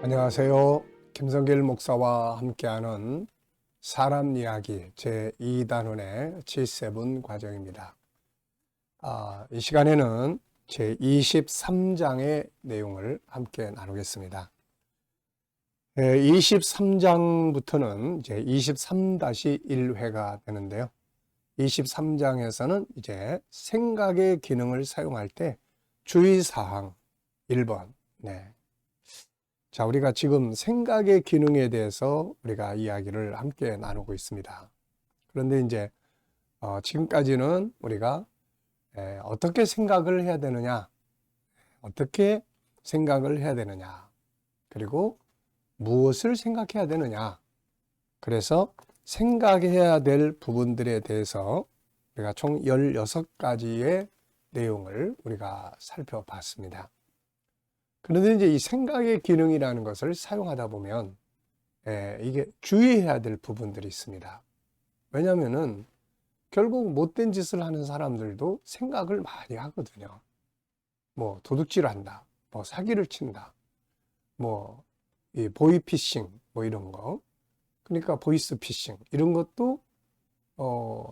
안녕하세요. 김성길 목사와 함께하는 사람 이야기 제2단원의 G7 과정입니다. 이 시간에는 제23장의 내용을 함께 나누겠습니다. 23장부터는 이제 23-1회가 되는데요. 23장에서는 이제 생각의 기능을 사용할 때 주의사항 1번. 자, 우리가 지금 생각의 기능에 대해서 우리가 이야기를 함께 나누고 있습니다. 그런데 이제 지금까지는 우리가 어떻게 생각을 해야 되느냐, 어떻게 생각을 해야 되느냐, 그리고 무엇을 생각해야 되느냐, 그래서 생각해야 될 부분들에 대해서 우리가 총 16가지의 내용을 우리가 살펴봤습니다. 그런데 이제 이 생각의 기능이라는 것을 사용하다 보면 이게 주의해야 될 부분들이 있습니다. 왜냐하면은 결국 못된 짓을 하는 사람들도 생각을 많이 하거든요. 뭐 도둑질 한다, 뭐 사기를 친다, 뭐 이 보이피싱, 뭐 이런 거, 그러니까 보이스피싱 이런 것도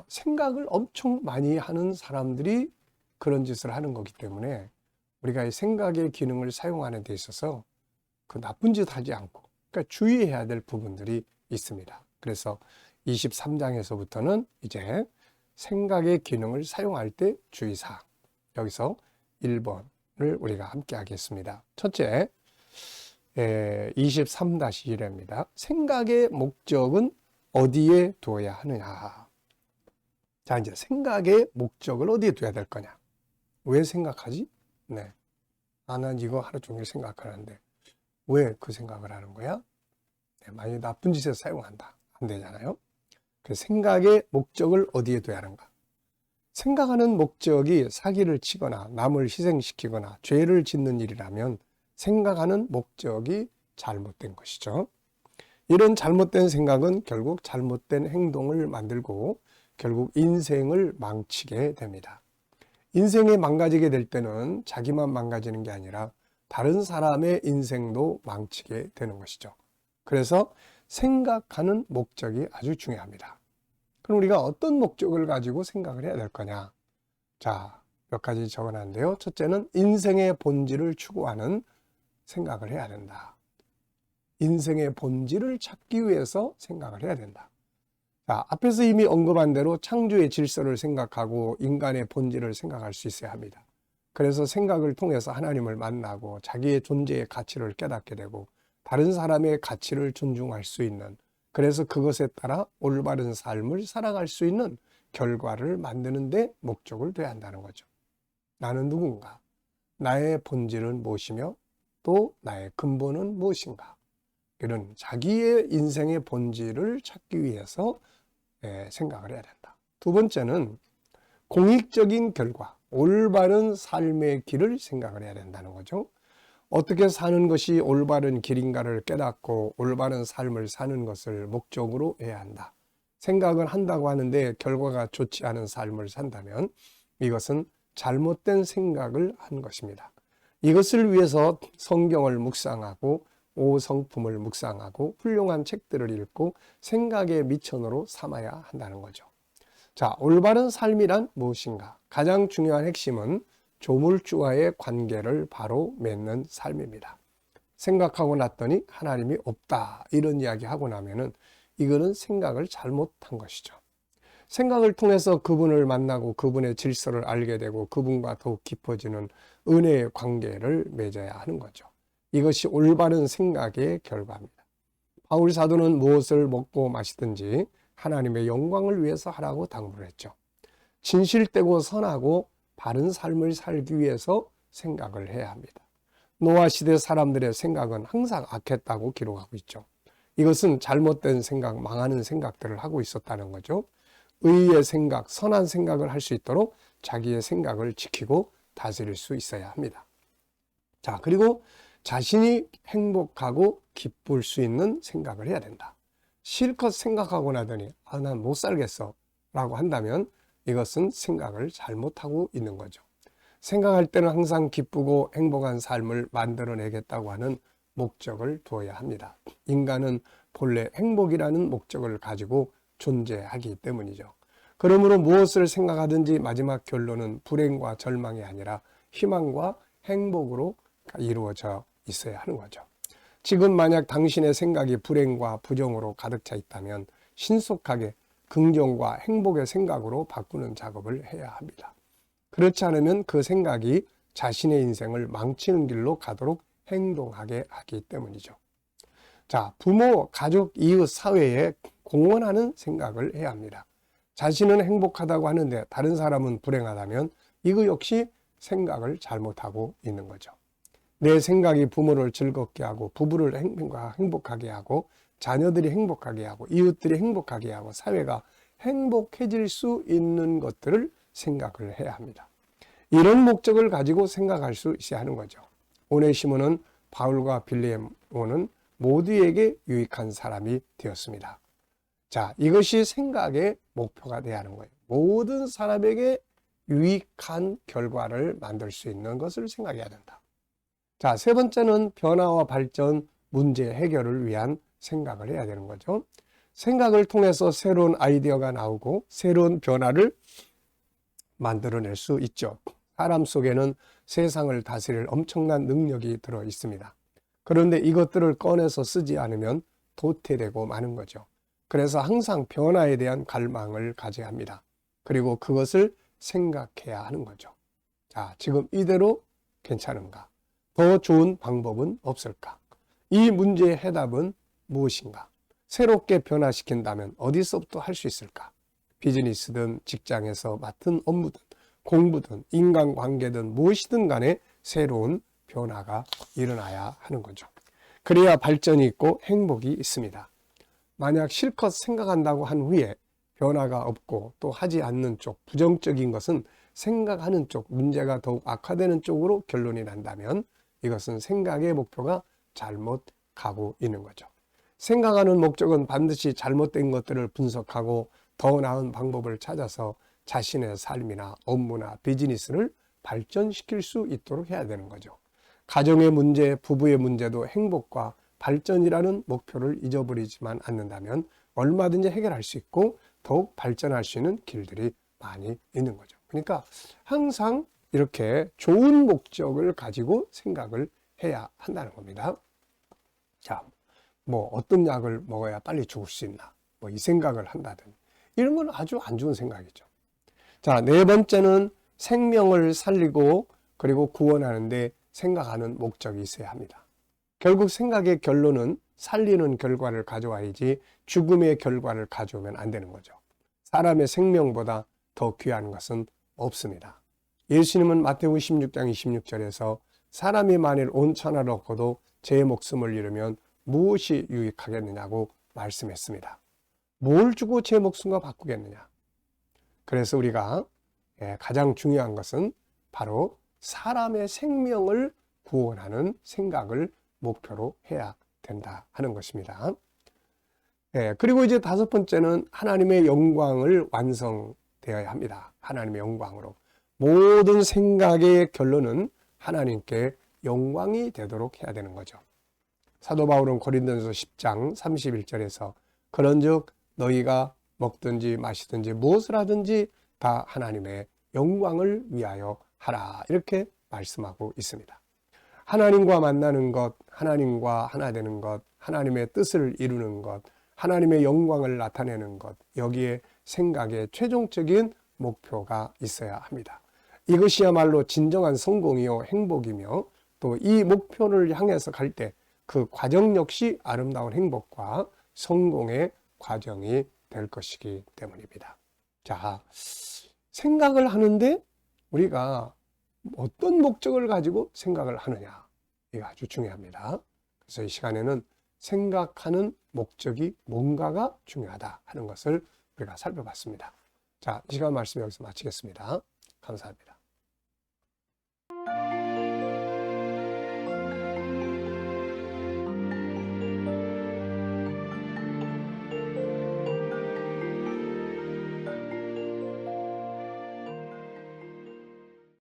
생각을 엄청 많이 하는 사람들이 그런 짓을 하는 거기 때문에 우리가 이 생각의 기능을 사용하는 데 있어서 그 나쁜 짓 하지 않고, 그러니까 주의해야 될 부분들이 있습니다. 그래서 23장에서부터는 이제 생각의 기능을 사용할 때 주의사항, 여기서 1번을 우리가 함께 하겠습니다. 첫째, 23-1입니다. 생각의 목적은 어디에 두어야 하느냐. 자, 이제 생각의 목적을 어디에 둬야 될 거냐. 왜 생각하지? 난 이거 하루 종일 생각하는데 왜 그 생각을 하는 거야? 만약에 나쁜 짓에 사용한다. 안 되잖아요. 그 생각의 목적을 어디에 둬야 하는가? 생각하는 목적이 사기를 치거나 남을 희생시키거나 죄를 짓는 일이라면 생각하는 목적이 잘못된 것이죠. 이런 잘못된 생각은 결국 잘못된 행동을 만들고 결국 인생을 망치게 됩니다. 인생이 망가지게 될 때는 자기만 망가지는 게 아니라 다른 사람의 인생도 망치게 되는 것이죠. 그래서 생각하는 목적이 아주 중요합니다. 그럼 우리가 어떤 목적을 가지고 생각을 해야 될 거냐? 자, 몇 가지 적어놨는데요. 첫째는 인생의 본질을 추구하는 생각을 해야 된다. 인생의 본질을 찾기 위해서 생각을 해야 된다. 자, 앞에서 이미 언급한 대로 창조의 질서를 생각하고 인간의 본질을 생각할 수 있어야 합니다. 그래서 생각을 통해서 하나님을 만나고 자기의 존재의 가치를 깨닫게 되고 다른 사람의 가치를 존중할 수 있는, 그래서 그것에 따라 올바른 삶을 살아갈 수 있는 결과를 만드는 데 목적을 둬야 한다는 거죠. 나는 누군가? 나의 본질은 무엇이며 또 나의 근본은 무엇인가? 이런 자기의 인생의 본질을 찾기 위해서 생각을 해야 된다. 두 번째는 공익적인 결과, 올바른 삶의 길을 생각을 해야 된다는 거죠. 어떻게 사는 것이 올바른 길인가를 깨닫고 올바른 삶을 사는 것을 목적으로 해야 한다. 생각을 한다고 하는데 결과가 좋지 않은 삶을 산다면 이것은 잘못된 생각을 한 것입니다. 이것을 위해서 성경을 묵상하고 오성품을 묵상하고 훌륭한 책들을 읽고 생각의 미천으로 삼아야 한다는 거죠. 자, 올바른 삶이란 무엇인가? 가장 중요한 핵심은 조물주와의 관계를 바로 맺는 삶입니다. 생각하고 났더니 하나님이 없다, 이런 이야기 하고 나면은 이거는 생각을 잘못한 것이죠. 생각을 통해서 그분을 만나고 그분의 질서를 알게 되고 그분과 더욱 깊어지는 은혜의 관계를 맺어야 하는 거죠. 이것이 올바른 생각의 결과입니다. 바울 사도는 무엇을 먹고 마시든지 하나님의 영광을 위해서 하라고 당부를 했죠. 진실되고 선하고 바른 삶을 살기 위해서 생각을 해야 합니다. 노아 시대 사람들의 생각은 항상 악했다고 기록하고 있죠. 이것은 잘못된 생각, 망하는 생각들을 하고 있었다는 거죠. 의의 생각, 선한 생각을 할 수 있도록 자기의 생각을 지키고 다스릴 수 있어야 합니다. 자, 그리고 자신이 행복하고 기쁠 수 있는 생각을 해야 된다. 실컷 생각하고 나더니 난 못 살겠어, 라고 한다면 이것은 생각을 잘못하고 있는 거죠. 생각할 때는 항상 기쁘고 행복한 삶을 만들어내겠다고 하는 목적을 두어야 합니다. 인간은 본래 행복이라는 목적을 가지고 존재하기 때문이죠. 그러므로 무엇을 생각하든지 마지막 결론은 불행과 절망이 아니라 희망과 행복으로 이루어져 있어야 하는 거죠. 지금 만약 당신의 생각이 불행과 부정으로 가득 차 있다면 신속하게 긍정과 행복의 생각으로 바꾸는 작업을 해야 합니다. 그렇지 않으면 그 생각이 자신의 인생을 망치는 길로 가도록 행동하게 하기 때문이죠. 자, 부모, 가족, 이웃, 사회에 공헌하는 생각을 해야 합니다. 자신은 행복하다고 하는데 다른 사람은 불행하다면 이거 역시 생각을 잘못하고 있는 거죠. 내 생각이 부모를 즐겁게 하고 부부를 행복하게 하고 자녀들이 행복하게 하고 이웃들이 행복하게 하고 사회가 행복해질 수 있는 것들을 생각을 해야 합니다. 이런 목적을 가지고 생각할 수 있어야 하는 거죠. 오네시모는 바울과 빌레몬은 모두에게 유익한 사람이 되었습니다. 자, 이것이 생각의 목표가 되어야 하는 거예요. 모든 사람에게 유익한 결과를 만들 수 있는 것을 생각해야 된다. 자, 세 번째는 변화와 발전, 문제 해결을 위한 생각을 해야 되는 거죠. 생각을 통해서 새로운 아이디어가 나오고 새로운 변화를 만들어낼 수 있죠. 사람 속에는 세상을 다스릴 엄청난 능력이 들어 있습니다. 그런데 이것들을 꺼내서 쓰지 않으면 도태되고 마는 거죠. 그래서 항상 변화에 대한 갈망을 가져야 합니다. 그리고 그것을 생각해야 하는 거죠. 자, 지금 이대로 괜찮은가? 더 좋은 방법은 없을까? 이 문제의 해답은 무엇인가? 새롭게 변화시킨다면 어디서부터 할 수 있을까? 비즈니스든 직장에서 맡은 업무든 공부든 인간관계든 무엇이든 간에 새로운 변화가 일어나야 하는 거죠. 그래야 발전이 있고 행복이 있습니다. 만약 실컷 생각한다고 한 후에 변화가 없고 또 하지 않는 쪽, 부정적인 것은 생각하는 쪽, 문제가 더욱 악화되는 쪽으로 결론이 난다면 이것은 생각의 목표가 잘못 가고 있는 거죠. 생각하는 목적은 반드시 잘못된 것들을 분석하고 더 나은 방법을 찾아서 자신의 삶이나 업무나 비즈니스를 발전시킬 수 있도록 해야 되는 거죠. 가정의 문제, 부부의 문제도 행복과 발전이라는 목표를 잊어버리지만 않는다면 얼마든지 해결할 수 있고 더욱 발전할 수 있는 길들이 많이 있는 거죠. 그러니까 항상 이렇게 좋은 목적을 가지고 생각을 해야 한다는 겁니다. 자, 뭐 어떤 약을 먹어야 빨리 죽을 수 있나? 뭐 이 생각을 한다든 이런 건 아주 안 좋은 생각이죠. 자, 네 번째는 생명을 살리고 그리고 구원하는데 생각하는 목적이 있어야 합니다. 결국 생각의 결론은 살리는 결과를 가져와야지 죽음의 결과를 가져오면 안 되는 거죠. 사람의 생명보다 더 귀한 것은 없습니다. 예수님은 마태복음 16장 26절에서 사람이 만일 온 천하를 얻고도 제 목숨을 잃으면 무엇이 유익하겠느냐고 말씀했습니다. 뭘 주고 제 목숨과 바꾸겠느냐? 그래서 우리가 가장 중요한 것은 바로 사람의 생명을 구원하는 생각을 목표로 해야 된다 하는 것입니다. 그리고 이제 다섯 번째는 하나님의 영광을 완성되어야 합니다. 하나님의 영광으로. 모든 생각의 결론은 하나님께 영광이 되도록 해야 되는 거죠. 사도 바울은 고린도전서 10장 31절에서 그런즉 너희가 먹든지 마시든지 무엇을 하든지 다 하나님의 영광을 위하여 하라 이렇게 말씀하고 있습니다. 하나님과 만나는 것, 하나님과 하나 되는 것, 하나님의 뜻을 이루는 것, 하나님의 영광을 나타내는 것, 여기에 생각의 최종적인 목표가 있어야 합니다. 이것이야말로 진정한 성공이요 행복이며 또 이 목표를 향해서 갈 때 그 과정 역시 아름다운 행복과 성공의 과정이 될 것이기 때문입니다. 자, 생각을 하는데 우리가 어떤 목적을 가지고 생각을 하느냐, 이게 아주 중요합니다. 그래서 이 시간에는 생각하는 목적이 뭔가가 중요하다 하는 것을 우리가 살펴봤습니다. 자, 이 시간 말씀 여기서 마치겠습니다. 감사합니다.